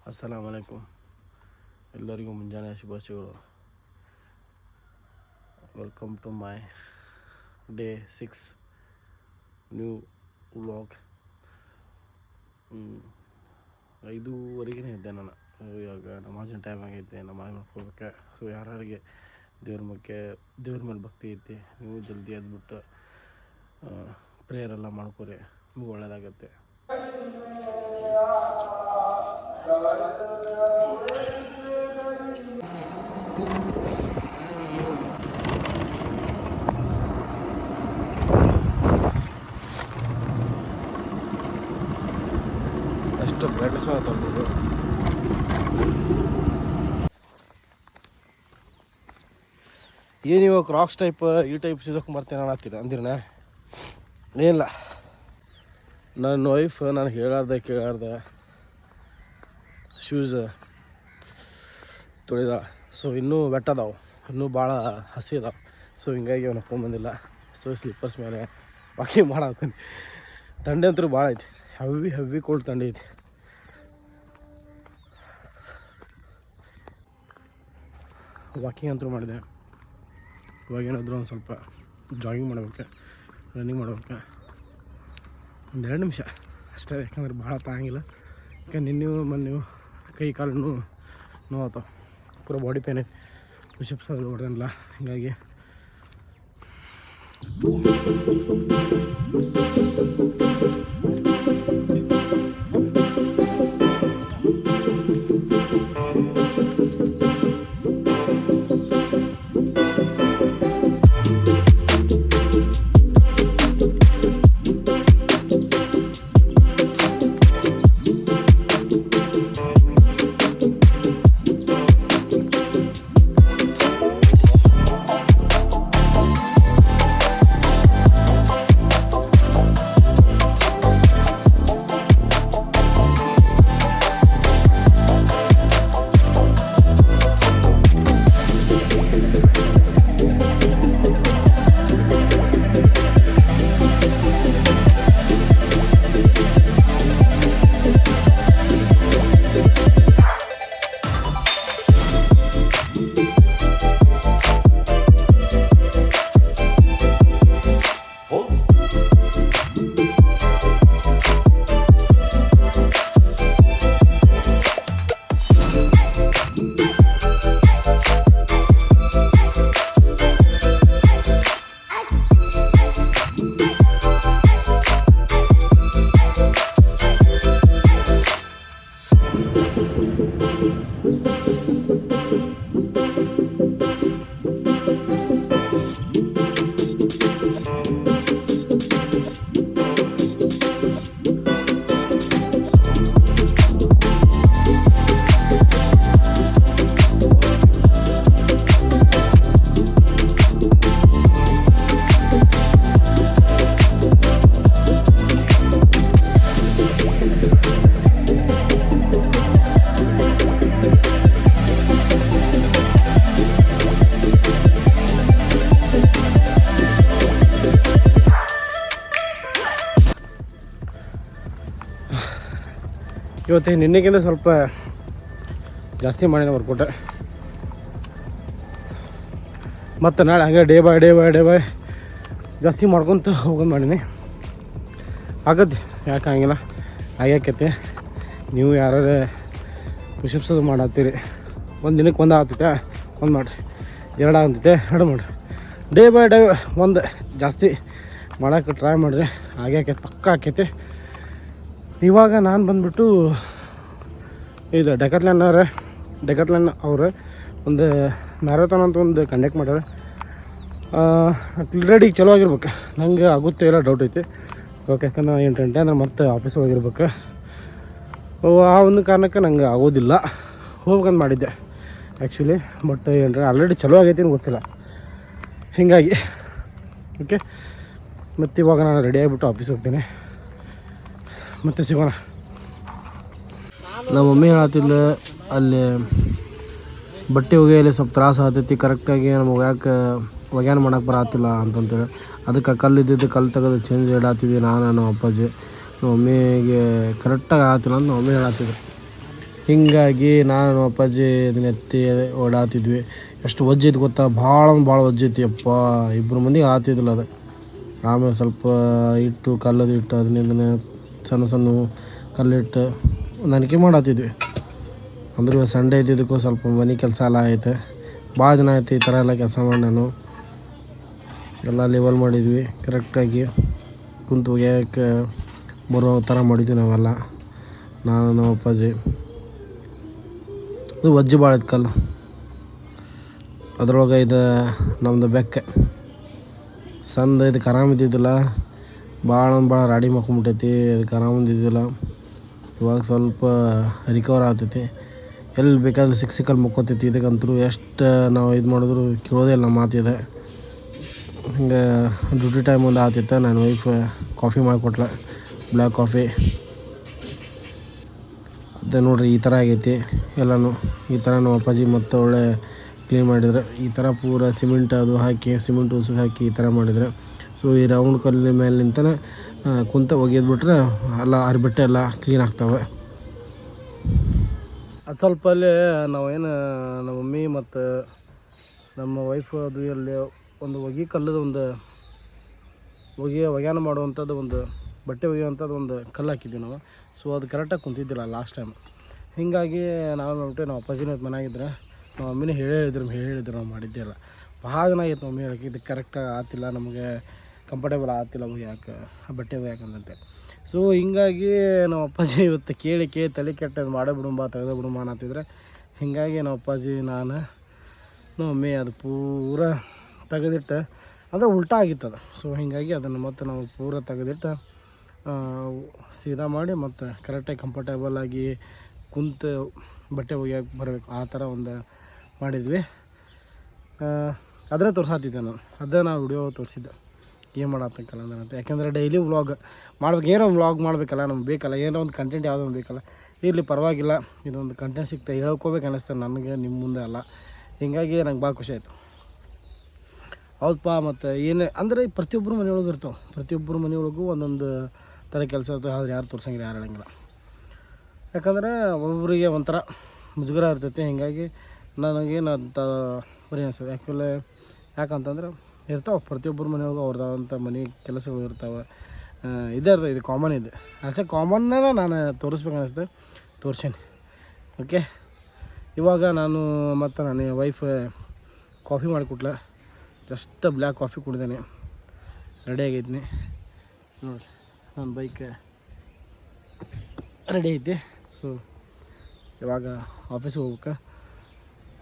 ಅಸ್ಸಲಾಮ್ ಅಲೈಕುಮ್. ಎಲ್ಲರಿಗೂ ಮುಂಜಾನೆ ಶುಭಾಶಯಗಳು. Welcome to my day 6 new vlog. 5:30 ಇದ್ದೆ ನಾನು. ಇವಾಗ ನಮಾಜಿನ ಟೈಮ್ ಆಗೈತೆ, ನಮಾಜ್ ಮಾಡ್ಕೋಬೇಕು. ಸೊ ಯಾರಿಗೆ ದೇವ್ರ ಮೇಲೆ ಭಕ್ತಿ ಐತಿ, ನೀವು ಜಲ್ದಿ ಎದ್ಬಿಟ್ಟು ಪ್ರೇಯರೆಲ್ಲ ಮಾಡ್ಕೊರಿ, ನಿಮ್ಗೆ ಒಳ್ಳೆಯದಾಗತ್ತೆ. ಅಷ್ಟು ಬ್ರೈಟ್ನೆಸ್ ಮಾತಾಡ್ಬೋದು. ಏನಿವಾಗ ಕ್ರಾಕ್ಸ್ ಟೈಪ್ ಈ ಟೈಪ್ ಸಿಗೋಕೆ ಬರ್ತೇನೆ ಅನ್ನತ್ತೀರ ಅಂದಿರಣ. ಏನಿಲ್ಲ, ನನ್ನ ವೈಫ್ ನಾನು ಕೇಳಾರ್ದೆ ಶೂಸ್ ತೊಳಿದ. ಸೊ ಇನ್ನೂ ಬೆಟ್ಟದಾವು, ಇನ್ನೂ ಭಾಳ ಹಸಿ ಅದಾವೆ. ಸೊ ಹಿಂಗಾಗಿ ಅವ್ನು ಹಾಕ್ಕೊಂಬಂದಿಲ್ಲ. ಸೊ ಸ್ಲಿಪ್ಪರ್ಸ್ ಮೇಲೆ ವಾಕಿಂಗ್ ಮಾಡತ್ತೀನಿ. ಥಂಡಿ ಅಂತೂ ಭಾಳ ಐತಿ, ಹೆವಿ ಕೋಲ್ಡ್ ಥಂಡಿ ಐತಿ. ವಾಕಿಂಗ್ ಅಂತೂ ಮಾಡಿದೆ. ಇವಾಗೇನಾದರೂ ಒಂದು ಸ್ವಲ್ಪ ಜಾಗಿಂಗ್ ಮಾಡ್ಬೇಕು, ರನ್ನಿಂಗ್ ಮಾಡ್ಬೇಕು. 1-2 ನಿಮಿಷ ಅಷ್ಟೇ, ಯಾಕಂದ್ರೆ ಭಾಳ ತಾಗಿಲ್ಲ. ಯಾಕಂದ್ರೆ ಮೊನ್ನೆ ಕೈ ಕಾಲು ನೋವಾತಾವ, ಪೂರ ಬಾಡಿ ಪೇನ್ ಐತಿ. ಪುಷಪ್ಸ್ ಅದು ಹೊಡೆದಿಲ್ಲ, ಹೀಗಾಗಿ ಇವತ್ತು ನಿನ್ನೆಗಿಂತ ಸ್ವಲ್ಪ ಜಾಸ್ತಿ ಮಾಡಿದೆ ವರ್ಕೌಟ. ಮತ್ತು ನಾಳೆ ಹಾಗೆ ಡೇ ಬೈ ಜಾಸ್ತಿ ಮಾಡ್ಕೊತ ಹೋಗೋದು ಮಾಡೀನಿ. ಆಗತ್ತೆ, ಯಾಕೆ ಹಂಗಿಲ್ಲ, ಆಗ್ಯಾಕೈತೆ. ನೀವು ಯಾರು ಪುಷಪ್ಸ್ ಅದು ಮಾಡತ್ತೀರಿ, ಒಂದು ದಿನಕ್ಕೆ ಒಂದು ಆಗ್ತೈತೆ, ಒಂದು ಮಾಡಿರಿ. 2 ಆಗ್ತೈತೆ, 2 ಮಾಡಿರಿ. ಡೇ ಬೈ ಡೇ ಒಂದು ಜಾಸ್ತಿ ಮಾಡೋಕ್ಕೆ ಟ್ರೈ ಮಾಡಿರಿ, ಆಗ್ಯಾಕೈತೆ, ಪಕ್ಕ ಆಕೈತೆ. ಇವಾಗ ನಾನು ಬಂದುಬಿಟ್ಟು ಇದು ಡೆಕತ್ಲನ್ ಅವರು ಒಂದು ಮ್ಯಾರಥಾನ್ ಅಂತ ಒಂದು ಕಂಡಕ್ಟ್ ಮಾಡ್ಯಾರ. ರೆಡಿ ಚಲೋ ಆಗಿರ್ಬೇಕು. ನಂಗೆ ಆಗುತ್ತೆ ಇಲ್ಲ ಡೌಟ್ ಐತಿ. ಓಕೆ, ಯಾಕಂದ್ರೆ 8 ಗಂಟೆ ಅಂದ್ರೆ ಮತ್ತೆ ಆಫೀಸ್ ಹೋಗಿರ್ಬೇಕು. ಆ ಒಂದು ಕಾರಣಕ್ಕೆ ನಂಗೆ ಆಗೋದಿಲ್ಲ, ಹೋಗ್ಬೇಕಂತ ಮಾಡಿದ್ದೆ ಆ್ಯಕ್ಚುಲಿ. ಬಟ್ ಆಲ್ರೆಡಿ ಚಲೋ ಆಗೈತಿ ಅಂತ ಗೊತ್ತಿಲ್ಲ, ಹೀಗಾಗಿ ಓಕೆ. ಮತ್ತು ಇವಾಗ ನಾನು ರೆಡಿ ಆಗಿಬಿಟ್ಟು ಆಫೀಸ್ ಹೋಗ್ತೀನಿ, ಮತ್ತೆ ಸಿಗೋಣ. ನಮ್ಮ ಮಮ್ಮಿ ಹೇಳತ್ತಿಲ್ಲ, ಅಲ್ಲಿ ಬಟ್ಟೆ ಒಗೆಯಲ್ಲಿ ಸ್ವಲ್ಪ ತ್ರಾಸ ಆಗ್ತೈತಿ, ಕರೆಕ್ಟಾಗಿ ನಮ್ಗೆ ಒಗ್ಯಾನ ಮಾಡೋಕೆ ಬರತ್ತಿಲ್ಲ ಅಂತಂತೇಳಿ. ಅದಕ್ಕೆ ಕಲ್ಲು ತೆಗೆದು ಚೇಂಜ್ ಇಡಾತಿದ್ವಿ ನಾನು ನಮ್ಮ ಅಪ್ಪಾಜಿ. ನಮ್ಮ ಮಮ್ಮಿಗೆ ಕರೆಕ್ಟಾಗಿ ಆಗತ್ತಿಲ್ಲ ಅಂತ ನಮ್ಮ ಮಮ್ಮಿ ಹೇಳತ್ತಿದ್ರು. ಹೀಗಾಗಿ ನಾನು ಅಪ್ಪಾಜಿ ಅದನ್ನ ಎತ್ತಿ ಓಡಾತಿದ್ವಿ. ಎಷ್ಟು ವಜ್ಜೈತಿ ಗೊತ್ತಾ, ಭಾಳ ವಜ್ಜೈತಿ ಅಪ್ಪ. ಇಬ್ಬರು ಮಂದಿಗೆ ಆತಿದ್ದಿಲ್ಲ ಅದು. ಆಮೇಲೆ ಸ್ವಲ್ಪ ಇಟ್ಟು ಕಲ್ಲದು ಇಟ್ಟು ಅದನ್ನ ಸಣ್ಣ ಕಲ್ಲಿಟ್ಟು ನನಗೆ ಮಾಡತ್ತಿದ್ವಿ. ಅಂದ್ರೆ ಸಂಡೇ ಇದ್ದಿದ್ದಕ್ಕೂ ಸ್ವಲ್ಪ ಮನೆ ಕೆಲಸ ಎಲ್ಲ ಐತೆ. ಭಾಳ ದಿನ ಆಯ್ತು ಈ ಥರ ಎಲ್ಲ ಕೆಲಸ ಮಾಡಿ ನಾನು. ಎಲ್ಲ ಲೆವೆಲ್ ಮಾಡಿದ್ವಿ ಕರೆಕ್ಟಾಗಿ, ಕುಂತು ಒಗ್ಯಕ್ಕೆ ಬರೋ ಥರ ಮಾಡಿದ್ವಿ ನಾವೆಲ್ಲ, ನಾನು ನಮ್ಮ ಅಪ್ಪಾಜಿ. ಅದು ವಜ್ಜೆ ಭಾಳ ಐತೆ ಕಲ್ಲು. ಅದ್ರೊಳಗೆ ಇದು ನಮ್ಮದು ಬೆಕ್ಕ ಸಂದ, ಇದಕ್ಕೆ ಆರಾಮ ಇದ್ದಿದ್ದಿಲ್ಲ. ಭಾಳ ರಾಡಿ ಮಕ್ಕೊಂಬಿಟ್ಟೈತಿ. ಅದಕ್ಕೆ ಆರಾಮ ಇದ್ದಿದ್ದಿಲ್ಲ. ಇವಾಗ ಸ್ವಲ್ಪ ರಿಕವರ್ ಆಗ್ತೈತಿ. ಎಲ್ಲಿ ಬೇಕಾದ್ರೆ ಸಿಕ್ಕಲ್ಲಿ ಮುಕ್ಕೋತೈತಿ. ಇದಕ್ಕಂತರೂ ಎಷ್ಟು ನಾವು ಇದು ಮಾಡಿದ್ರು ಕೇಳೋದೇ ಇಲ್ಲ ಮಾತಿದೆ. ಹಿಂಗೆ ಡ್ಯೂಟಿ ಟೈಮ್ ಒಂದು ಆಗ್ತಿತ್ತು. ನನ್ನ ವೈಫ್ ಕಾಫಿ ಮಾಡಿಕೊಟ್ಲ, ಬ್ಲ್ಯಾಕ್ ಕಾಫಿ. ಅದೇ ನೋಡಿರಿ ಈ ಥರ ಆಗೈತಿ ಎಲ್ಲನೂ. ಈ ಥರ ನಮ್ಮ ಅಪ್ಪಾಜಿ ಮತ್ತು ಒಳ್ಳೆ ಕ್ಲೀನ್ ಮಾಡಿದ್ರೆ ಈ ಥರ ಪೂರ ಸಿಮೆಂಟ್ ಅದು ಹಾಕಿ, ಸಿಮೆಂಟ್ ಉಸುಕು ಹಾಕಿ ಈ ಥರ ಮಾಡಿದರೆ. ಸೊ ಈ ರೌಂಡ್ ಕಲ್ಲಿನ ಮೇಲೆ ನಿಂತನೇ ಕುಂತ ಒಗೆದ್ಬಿಟ್ರೆ ಎಲ್ಲ ಅರಿಬಿಟ್ಟೆ ಎಲ್ಲ ಕ್ಲೀನ್ ಆಗ್ತವೆ. ಅದು ಸ್ವಲ್ಪ ಅಲ್ಲಿ ನಾವೇನು ನಮ್ಮ ಮಮ್ಮಿ ಮತ್ತು ನಮ್ಮ ವೈಫ್ ಅದು ಅಲ್ಲಿ ಒಂದು ಒಗಿ ಕಲ್ಲದ ಒಂದು ಒಗ್ಯಾನ ಮಾಡುವಂಥದ್ದು ಒಂದು ಬಟ್ಟೆ ಒಗೆಯುವಂಥದ್ದು ಒಂದು ಕಲ್ಲು ಹಾಕಿದ್ವಿ ನಾವು. ಸೊ ಅದು ಕರೆಕ್ಟಾಗಿ ಕುಂತಿದ್ದಿಲ್ಲ ಲಾಸ್ಟ್ ಟೈಮ್. ಹೀಗಾಗಿ ನಾವು ನೋಡ್ಬಿಟ್ಟು ನಮ್ಮ ಅಪ್ಪಾಜಿನ ಮನೆಯಾಗಿದ್ದರೆ ನಮ್ಮ ಮಮ್ಮಿನೇ ಹೇಳಿದ್ರು ನಾವು ಮಾಡಿದ್ದೇ ಇಲ್ಲ. ಭಾಳ ದಿನ ಆಗಿತ್ತು ಮಮ್ಮಿ ಹೇಳಕ್ಕೆ, ಇದಕ್ಕೆ ಕರೆಕ್ಟಾಗಿ ಆಗ್ತಿಲ್ಲ, ನಮಗೆ ಕಂಫರ್ಟೇಬಲ್ ಆಗ್ತಿಲ್ಲ ಒಗ್ಯಾಕೆ, ಬಟ್ಟೆ ಒಗ್ಯಾಕಂತೆ. ಸೊ ಹೀಗಾಗಿ ನಮ್ಮ ಅಪ್ಪಾಜಿ ಇವತ್ತು ಕೇಳಿ ತಲೆ ಕೆಟ್ಟದು ಮಾಡೇ ಬಿಡುಂಬ ತೆಗೆದು ಬಿಡುಂಬ ಅನ್ನತ್ತಿದ್ರೆ. ಹೀಗಾಗಿ ನಮ್ಮ ಅಪ್ಪಾಜಿ ನಮ್ಮ ಮಮ್ಮಿ ಅದು ಪೂರ ತೆಗೆದಿಟ್ಟು, ಅಂದರೆ ಉಲ್ಟಾ ಆಗಿತ್ತದು. ಸೊ ಹೀಗಾಗಿ ಅದನ್ನು ಮತ್ತು ನಾವು ಪೂರ ತೆಗೆದಿಟ್ಟು ಸೀದಾ ಮಾಡಿ ಮತ್ತು ಕರೆಕ್ಟಾಗಿ ಕಂಫರ್ಟೇಬಲಾಗಿ ಕುಂತು ಬಟ್ಟೆ ಒಗ್ಯಾಕೆ ಬರಬೇಕು ಆ ಥರ ಒಂದು ಮಾಡಿದ್ವಿ. ಅದನ್ನೇ ತೋರ್ಸಾತಿದ್ದೆ ನಾನು, ಅದೇ ನಾವು ವಿಡಿಯೋ ತೋರಿಸಿದ್ದೆ ಏನು ಮಾಡತ್ತಕ್ಕಲ್ಲ ಅಂತ. ಯಾಕೆಂದರೆ ಡೈಲಿ ವ್ಲಾಗ್ ಮಾಡ್ಬೇಕು, ಏನೋ ಒಂದು ವ್ಲಾಗ್ ಮಾಡಬೇಕಲ್ಲ, ನಮ್ಗೆ ಬೇಕಲ್ಲ, ಏನೋ ಒಂದು ಕಂಟೆಂಟ್ ಯಾವುದೋ ಒಂದು ಬೇಕಲ್ಲ. ಇರಲಿ ಪರವಾಗಿಲ್ಲ, ಇದೊಂದು ಕಂಟೆಂಟ್ ಸಿಗ್ತಾ ಹೇಳ್ಕೋಬೇಕು ಅನ್ನಿಸ್ತದೆ ನನಗೆ ನಿಮ್ಮ ಮುಂದೆ ಅಲ್ಲ. ಹೀಗಾಗಿ ನಂಗೆ ಭಾಳ ಖುಷಿ ಆಯಿತು. ಹೌದಪ್ಪ. ಮತ್ತು ಏನು ಅಂದರೆ ಪ್ರತಿಯೊಬ್ಬರು ಮನೆಯೊಳಗೆ ಇರ್ತಾವೆ, ಪ್ರತಿಯೊಬ್ಬರು ಮನೆಯೊಳಗೂ ಒಂದೊಂದು ಥರ ಕೆಲಸ ಇರ್ತವೆ. ಆದರೆ ಯಾರು ತೋರ್ಸಂಗಿಲ್ಲ, ಯಾರು ಹೇಳಂಗಿಲ್ಲ. ಯಾಕಂದರೆ ಒಬ್ಬೊಬ್ಬರಿಗೆ ಒಂಥರ ಮುಜುಗರ ಇರ್ತೈತಿ. ಹೀಗಾಗಿ ನನಗೇನು ಅಂತ ಬರೀ ಅನಿಸ್ತದೆ. ಯಾಕಂತಂದ್ರೆ ಇರ್ತಾವೆ ಪ್ರತಿಯೊಬ್ಬರು ಮನೆಯೊಳಗೂ ಅವ್ರದ್ದಾದಂಥ ಮನೆ ಕೆಲಸಗಳು ಇರ್ತಾವೆ. ಇದೇ ಇರ್ತದೆ, ಇದು ಕಾಮನ್ ಇದೆ. ಕಾಮನ್ನ ನಾನು ತೋರಿಸ್ಬೇಕು ಅನ್ನಿಸ್ದೆ, ತೋರ್ಸೀನಿ. ಓಕೆ, ಇವಾಗ ನಾನು ಮತ್ತು ನನ್ನ ವೈಫ್ ಕಾಫಿ ಮಾಡಿಕೊಟ್ಲೆ. ಜಸ್ಟ್ ಬ್ಲ್ಯಾಕ್ ಕಾಫಿ ಕುಡ್ದೇನೆ, ರೆಡಿ ಆಗೈತೀನಿ ನೋಡಿ. ನನ್ನ ಬೈಕ್ ರೆಡಿ ಐತಿ. ಸೊ ಇವಾಗ ಆಫೀಸಿಗೆ ಹೋಗ್ಬೇಕು.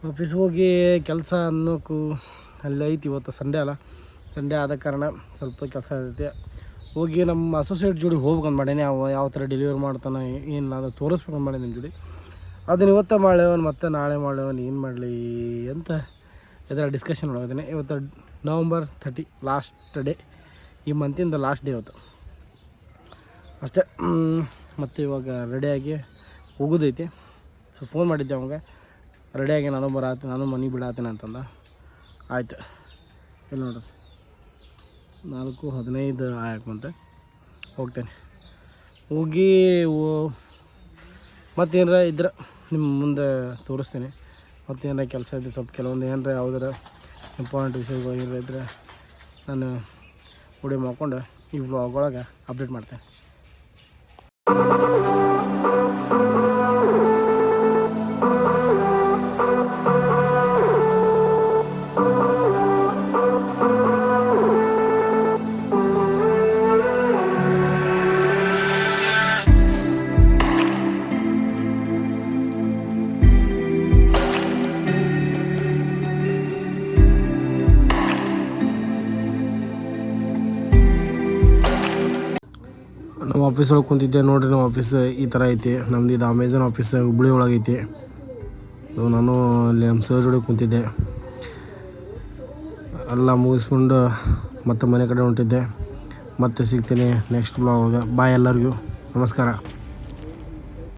ಆಫೀಸ್ಗೆ ಹೋಗಿ ಕೆಲಸ ಅನ್ನೋಕ್ಕೂ ಅಲ್ಲಿ ಐತಿ. ಇವತ್ತು ಸಂಡೇ ಅಲ್ಲ, ಸಂಡೇ ಆದ ಕಾರಣ ಸ್ವಲ್ಪ ಕೆಲಸ ಇರ್ತೈತಿ. ಹೋಗಿ ನಮ್ಮ ಅಸೋಸಿಯೇಟ್ ಜೋಡಿ ಹೋಗ್ಬೇಕಂತ ಮಾಡೀನಿ. ಅವ ಯಾವ ಥರ ಡೆಲಿವರಿ ಮಾಡ್ತಾನೆ ಏನಿಲ್ಲ ಅದು ತೋರಿಸ್ಬೇಕಂತ ಮಾಡಿ ನಿಮ್ಮ ಜೋಡಿ. ಅದನ್ನು ಇವತ್ತು ಮಾಡ್ಯವನು ಮತ್ತು ನಾಳೆ ಮಾಡ್ಯವನು ಏನು ಮಾಡಲಿ ಅಂತ ಇದರ ಡಿಸ್ಕಷನ್ ಒಳಗಿದ್ದೀನಿ. ಇವತ್ತು ನವಂಬರ್ 30 ಲಾಸ್ಟ್ ಡೇ, ಈ ಮಂತಿಂದ ಲಾಸ್ಟ್ ಡೇ ಇವತ್ತು ಅಷ್ಟೇ. ಮತ್ತು ಇವಾಗ ರೆಡಿಯಾಗಿ ಹೋಗೋದೈತಿ. ಸೊ ಫೋನ್ ಮಾಡಿದ್ದೆ ಅವಾಗ, ರೆಡಿಯಾಗಿ ನಾನು ಬರತ್ತೀನಿ, ನಾನು ಮನೆ ಬಿಡಾತೀನಿ ಅಂತಂದ. ಆಯ್ತು, ಇಲ್ಲಿ ನೋಡ್ರಿ 4:15 ಆಯಕ್ಕಂತೆ ಹೋಗ್ತೇನೆ. ಹೋಗಿ ಮತ್ತೇನಾರ ಇದ್ರೆ ನಿಮ್ಮ ಮುಂದೆ ತೋರಿಸ್ತೀನಿ. ಮತ್ತೇನಾರ ಕೆಲಸ ಇದ್ದರೆ ಸ್ವಲ್ಪ ಕೆಲವೊಂದು ಏನಾರ ಯಾವುದಾರ ಇಂಪಾರ್ಟೆಂಟ್ ವಿಷಯಗಳು ಏನಾರ ಇದ್ದರೆ ನಾನು ವಿಡಿಯೋ ಮಾಡ್ಕೊಂಡು ಈ ವ್ಲಾಗ್ ಒಳಗೆ ಅಪ್ಡೇಟ್ ಮಾಡ್ತೇನೆ. ನಮ್ಮ ಆಫೀಸ್ ಒಳಗೆ ಕುಂತಿದ್ದೆ ನೋಡಿರಿ. ನಮ್ಮ ಆಫೀಸ್ ಈ ಥರ ಐತಿ. ನಮ್ದು ಇದು ಅಮೆಝಾನ್ ಆಫೀಸ್ ಹುಬ್ಬಳ್ಳಿ ಒಳಗೆ ಐತಿ. ನಾನು ಅಲ್ಲಿ ನಮ್ಮ ಸರ್ ಜೋಡಿ ಕುಂತಿದ್ದೆ. ಎಲ್ಲ ಮುಗಿಸ್ಕೊಂಡು ಮತ್ತೆ ಮನೆ ಕಡೆ ಹೊಂಟಿದ್ದೆ. ಮತ್ತೆ ಸಿಗ್ತೀನಿ ನೆಕ್ಸ್ಟ್ ಬ್ಲಾಗ್ ಒಳಗೆ. ಬಾಯ್ ಎಲ್ಲರಿಗೂ, ನಮಸ್ಕಾರ.